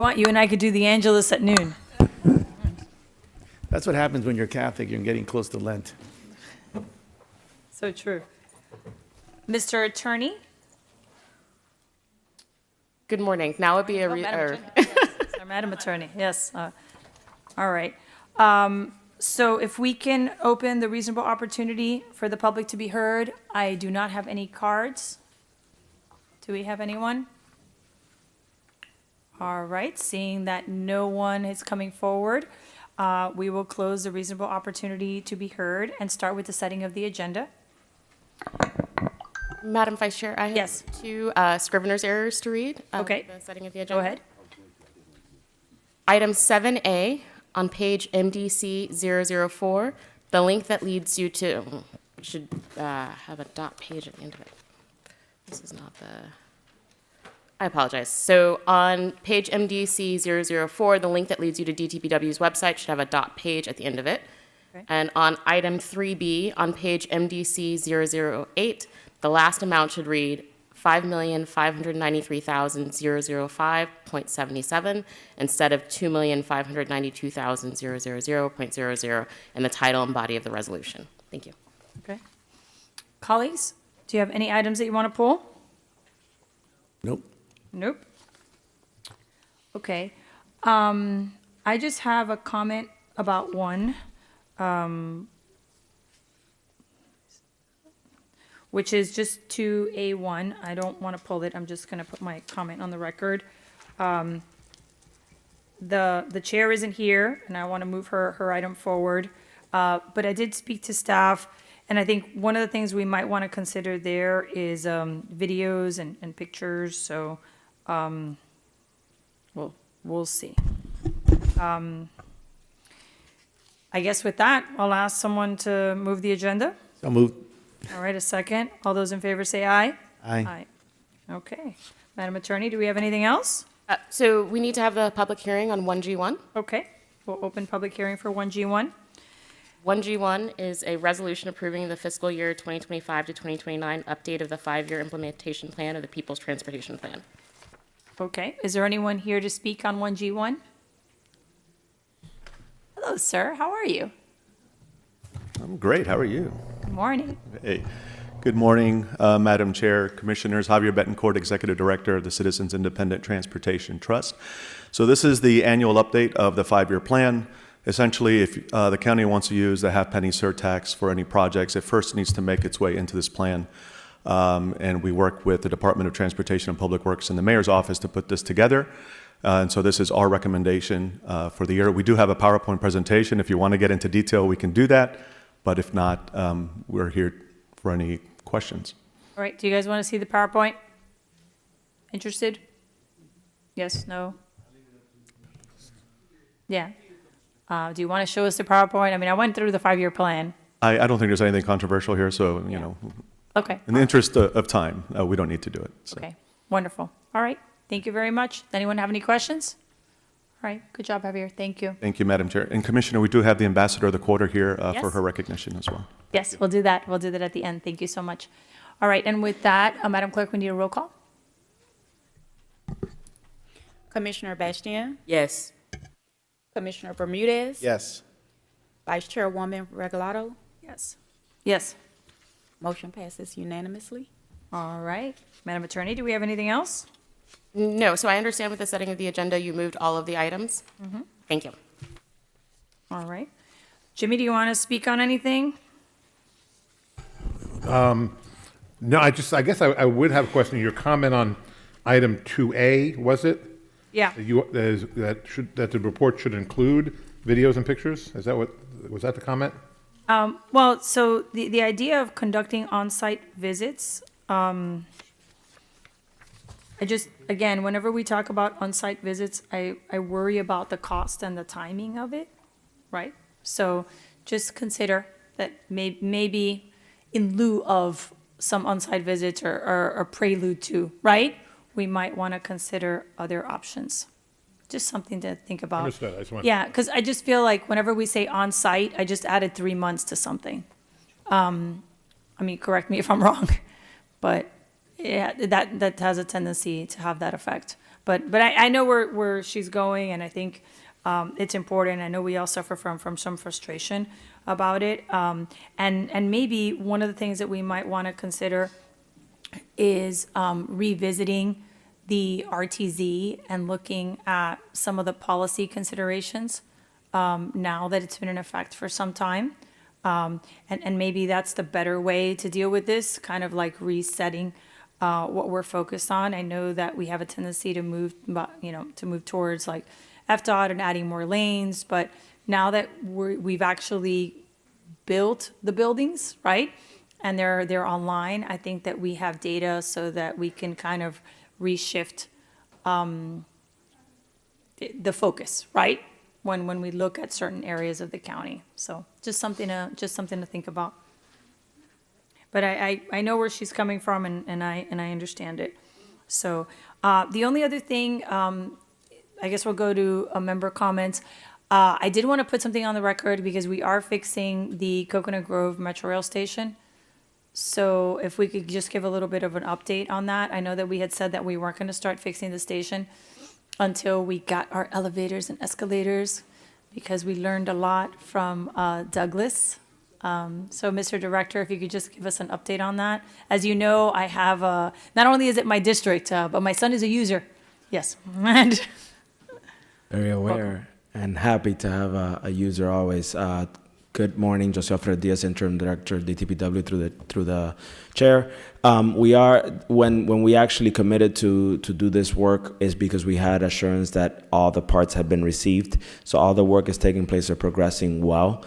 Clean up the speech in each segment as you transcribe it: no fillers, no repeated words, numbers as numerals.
Want you and I could do the Angelus at noon. That's what happens when you're Catholic. You're getting close to Lent. So true. Mr. Attorney? Good morning. Now would be a Madam Attorney. Yes, sorry, Madam Attorney, yes. All right. So if we can open the reasonable opportunity for the public to be heard. I do not have any cards. Do we have anyone? All right, seeing that no one is coming forward, we will close the reasonable opportunity to be heard and start with the setting of the agenda. Madam Vice Chair, I have Yes. two scrivener's errors to read. Okay. The setting of the Go agenda. ahead. Item 7A on page MDC 004, the link that leads you to, should have a dot page at the end of it. This is not the, I apologize. So on page MDC 004, the link that leads you to DTPW's website should have a dot page at the end of it. Okay. And on item 3B on page MDC 008, the last amount should read 5,593,005.77 instead of 2,592,000.00, and the title and body of the resolution. Thank you. Okay. Colleagues, do you have any items that you want to pull? Nope. Nope. Okay. I just have a comment about one, which is just 2A1. I don't want to pull it. I'm just going to put my comment on the record. The chair isn't here, and I want to move her item forward. But I did speak to staff, and I think one of the things we might want to consider there is videos and pictures, so we'll see. I guess with that, I'll ask someone to move the agenda. So moved. All right, a second. All those in favor say aye. Aye. Okay. Madam Attorney, do we have anything else? So we need to have the public hearing on 1G1. Okay, we'll open public hearing for 1G1. 1G1 is a resolution approving the fiscal year 2025 to 2029 update of the 5-year implementation plan of the People's Transportation Plan. Okay, is there anyone here to speak on 1G1? Hello, sir. How are you? I'm great. How are you? Good morning. Hey. Good morning, Madam Chair, Commissioners. Javier Betancourt, Executive Director of the Citizens Independent Transportation Trust. So this is the annual update of the 5-year plan. Essentially, if the county wants to use the half-penny surtax for any projects, it first needs to make its way into this plan. And we work with the Department of Transportation and Public Works and the Mayor's Office to put this together. And so this is our recommendation for the year. We do have a PowerPoint presentation. If you want to get into detail, we can do that. But if not, we're here for any questions. All right, do you guys want to see the PowerPoint? Interested? Yes, no? Yeah. Do you want to show us the PowerPoint? I mean, I went through the 5-year plan. I don't think there's anything controversial here, so, you know, Okay, in the interest of time, we don't need to do it. So. okay, wonderful. All right, thank you very much. Does anyone have any questions? All right, good job, Javier. Thank you. Thank you, Madam Chair. And Commissioner, we do have the Ambassador of the Quarter here for Yes. her recognition as well. Yes, we'll do that. We'll do that at the end. Thank you so much. All right, and with that, Madam Clerk, we need a roll call. Commissioner Bastian, Yes. Commissioner Bermudez. Yes. Vice Chairwoman Regalado. Yes. Yes. Motion passes unanimously. All right. Madam Attorney, do we have anything else? No, so I understand with the setting of the agenda, you moved all of the items. Thank you. All right. Jimmy, do you want to speak on anything? No, I guess I would have a question. Your comment on item 2A, was it? Yeah. That the report should include videos and pictures? Was that the comment? Well, so the idea of conducting on-site visits, I just, again, whenever we talk about on-site visits, I worry about the cost and the timing of it, right? So just consider that maybe in lieu of some on-site visits or prelude to, right? We might want to consider other options. Just something to think about. Understood. I just want- Yeah, because I just feel like whenever we say on-site, I just added 3 months to something. I mean, correct me if I'm wrong, but yeah, that has a tendency to have that effect. But I know where she's going, and I think it's important. I know we all suffer from some frustration about it. And maybe one of the things that we might want to consider is revisiting the RTZ and looking at some of the policy considerations now that it's been in effect for some time. And maybe that's the better way to deal with this, kind of like resetting what we're focused on. I know that we have a tendency to move, to move towards like FDOT and adding more lanes, but now that we've actually built the buildings, right? And they're online, I think that we have data so that we can kind of reshift the focus, right? When we look at certain areas of the county. So just something to think about. But I know where she's coming from, and I understand it. So the only other thing, I guess we'll go to a member comments. I did want to put something on the record because we are fixing the Coconut Grove Metro Rail Station. So if we could just give a little bit of an update on that. I know that we had said that we weren't going to start fixing the station until we got our elevators and escalators, because we learned a lot from Douglas. So Mr. Director, if you could just give us an update on that. As you know, I have, not only is it my district, but my son is a user. Yes. And Very aware and happy to have a user always. Good morning, Jose Alfredo Diaz, Interim Director, DTPW through the chair. We are when we actually committed to do this work is because we had assurance that all the parts had been received. So all the work is taking place or progressing well.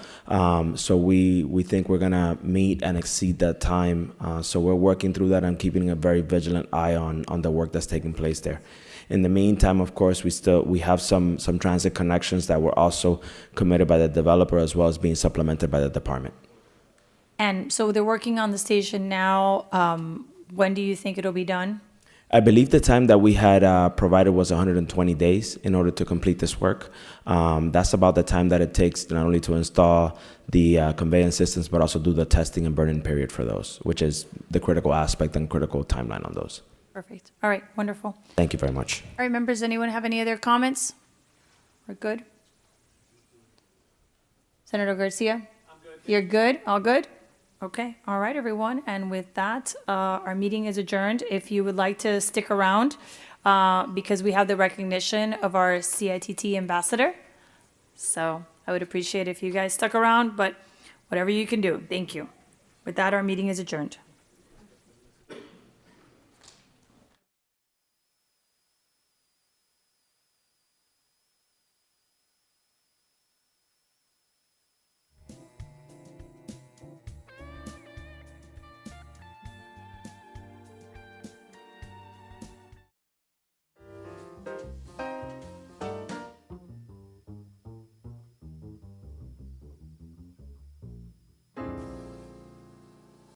So we think we're gonna meet and exceed that time. So we're working through that and keeping a very vigilant eye on the work that's taking place there. In the meantime, of course, we have some transit connections that were also committed by the developer as well as being supplemented by the department. And so they're working on the station now. When do you think it'll be done? I believe the time that we had provided was 120 days in order to complete this work. That's about the time that it takes not only to install the conveyance systems, but also do the testing and burn-in period for those, which is the critical aspect and critical timeline on those. Perfect. All right, wonderful. Thank you very much. All right, members, anyone have any other comments? We're good? Senator Garcia? I'm good. You're good? All good? Okay. All right, everyone. And with that, our meeting is adjourned. If you would like to stick around, because we have the recognition of our CITT ambassador. So I would appreciate if you guys stuck around, but whatever you can do. Thank you. With that, our meeting is adjourned.